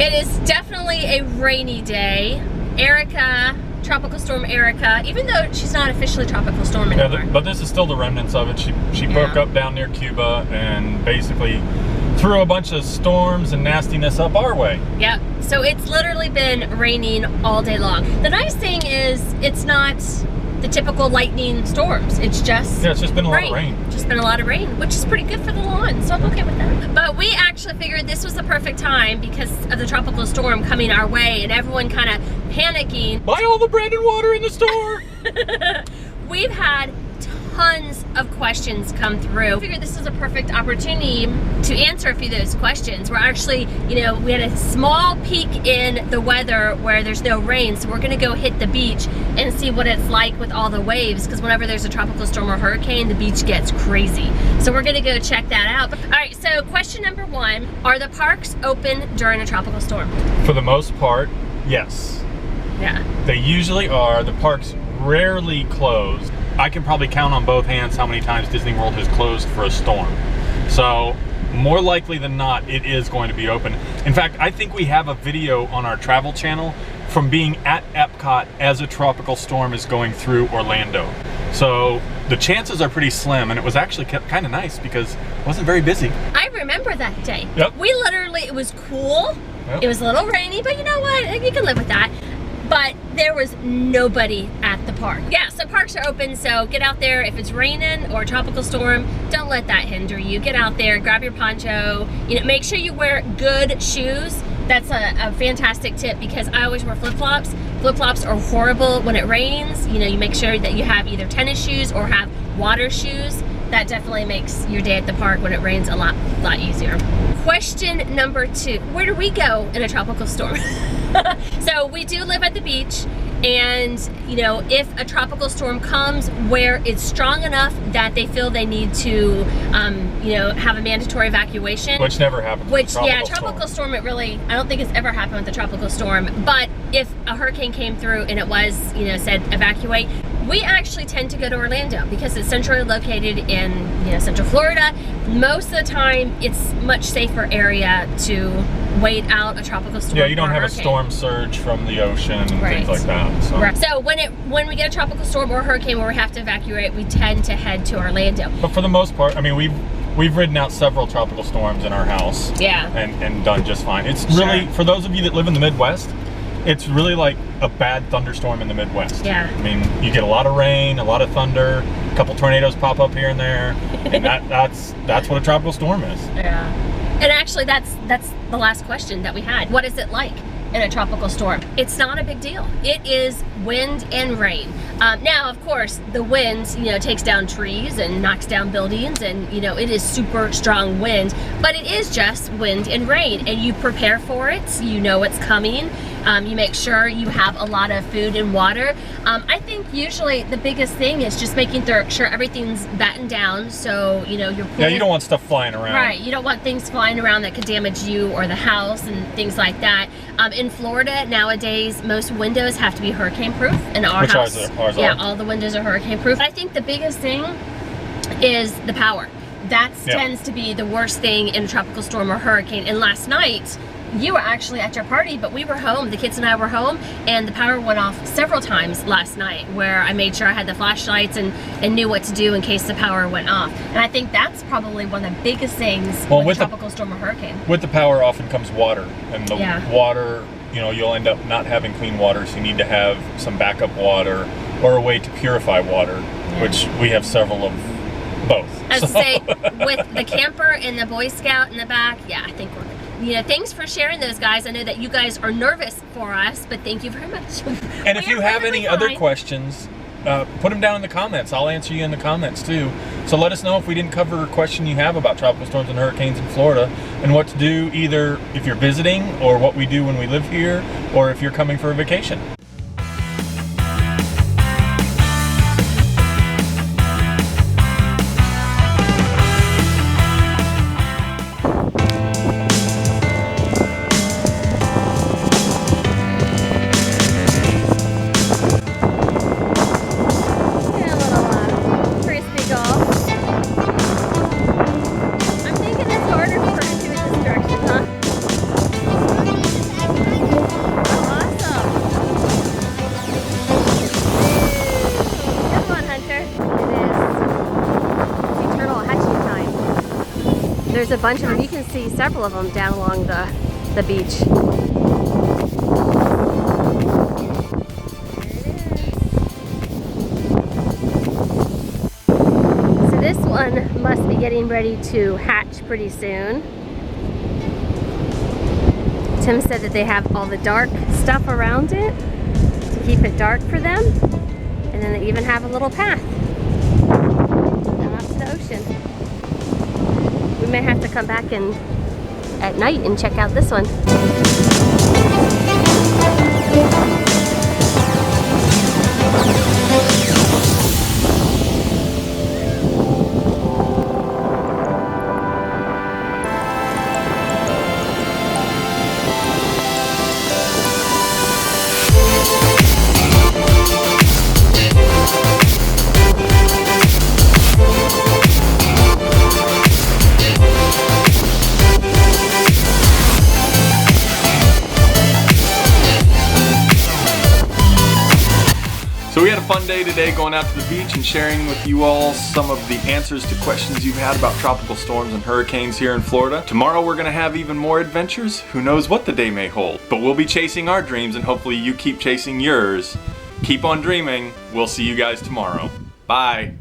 It is definitely a rainy day. Erica, Tropical Storm Erica, even though she's not officially Tropical Storm anymore. Yeah, but this is still the remnants of it. She broke up down near Cuba and basically threw a bunch of storms and nastiness up our way. Yep. So it's literally been raining all day long. The nice thing is it's not the typical lightning storms. It's just it's just been a lot of rain. Just been a lot of rain, which is pretty good for the lawn, so I'm okay with that. But we actually figured this was the perfect time because of the tropical storm coming our way and everyone kind of panicking. Buy all the bread and water in the store. We've had tons of questions come through. I figured this is a perfect opportunity to answer a few of those questions. We're actually, you know, we had a small peek in the weather where there's no rain, so we're gonna go hit the beach and see what it's like with all the waves, because whenever there's a tropical storm or hurricane, the beach gets crazy. So we're gonna go check that out. All right, so question number one, are the parks open during a tropical storm? For the most part, yes. Yeah. They usually are. The parks rarely close. I can probably count on both hands how many times Disney World has closed for a storm. So more likely than not, it is going to be open. In fact, I think we have a video on our travel channel from being at Epcot as a tropical storm is going through Orlando. So the chances are pretty slim, and it was actually kind of nice because it wasn't very busy. I remember that day. Yep. We literally, it was cool. Yep. It was a little rainy, but you know what? You can live with that. But there was nobody at the park. Yeah, so parks are open, so get out there. If it's raining or a tropical storm, don't let that hinder you. Get out there, grab your poncho. You know, make sure you wear good shoes. That's a fantastic tip because I always wear flip-flops. Flip-flops are horrible when it rains. You know, you make sure that you have either tennis shoes or have water shoes. That definitely makes your day at the park when it rains a lot easier. Question number two, where do we go in a tropical storm? So we do live at the beach, and you know, if a tropical storm comes where it's strong enough that they feel they need to you know, have a mandatory evacuation, which never happens. Tropical storm, it really, I don't think it's ever happened with the tropical storm. But if a hurricane came through and it was, you know, said evacuate, we actually tend to go to Orlando because it's centrally located in, you know, Central Florida. Most of the time, it's much safer area to wait out a tropical storm. Yeah, you don't have hurricane. a storm surge from the ocean and things like that. So, so when we get a tropical storm or hurricane where we have to evacuate, we tend to head to Orlando. But for the most part, I mean, we've ridden out several tropical storms in our house. Yeah. And done just fine. It's really, for those of you that live in the Midwest, it's really like a bad thunderstorm in the Midwest. Yeah. I mean, you get a lot of rain, a lot of thunder, a couple tornadoes pop up here and there, and that's what a tropical storm is. Yeah. And actually, that's the last question that we had. What is it like in a tropical storm? It's not a big deal. It is wind and rain. Now, of course, the wind, you know, takes down trees and knocks down buildings, and you know, it is super strong wind, but it is just wind and rain, and you prepare for it. You know it's coming. You make sure you have a lot of food and water. I think usually the biggest thing is just making sure everything's battened down, so you know your pool. Yeah, you don't want stuff flying around. Right, you don't want things flying around that could damage you or the house and things like that. In Florida nowadays, most windows have to be hurricane proof. In our house, ours yeah, are. all the windows are hurricane proof. I think the biggest thing is the power. That tends to be the worst thing in a tropical storm or hurricane. And last night, you were actually at your party, but we were home, the kids and I were home, and the power went off several times last night where I made sure I had the flashlights and knew what to do in case the power went off. And I think that's probably one of the biggest things with a tropical storm or hurricane. With the power often comes water, and the water, you know, you'll end up not having clean water, so you need to have some backup water or a way to purify water, which we have several of both. As I say, with the camper and the Boy Scout in the back, yeah, I think we're good. You know, thanks for sharing those, guys. I know that you guys are nervous for us, but thank you very much. And if you have any other questions, put them down in the comments. I'll answer you in the comments too. So let us know if we didn't cover a question you have about tropical storms and hurricanes in Florida, and what to do either if you're visiting, or what we do when we live here, or if you're coming for a vacation. there's a bunch of them. You can see several of them down along the beach. So this one must be getting ready to hatch pretty soon. Tim said that they have all the dark stuff around it to keep it dark for them. And then they even have a little path down out to the ocean. We may have to come back at night and check out this one. So we had a fun day today going out to the beach and sharing with you all some of the answers to questions you've had about tropical storms and hurricanes here in Florida. Tomorrow we're going to have even more adventures. Who knows what the day may hold. But we'll be chasing our dreams and hopefully you keep chasing yours. Keep on dreaming. We'll see you guys tomorrow. Bye.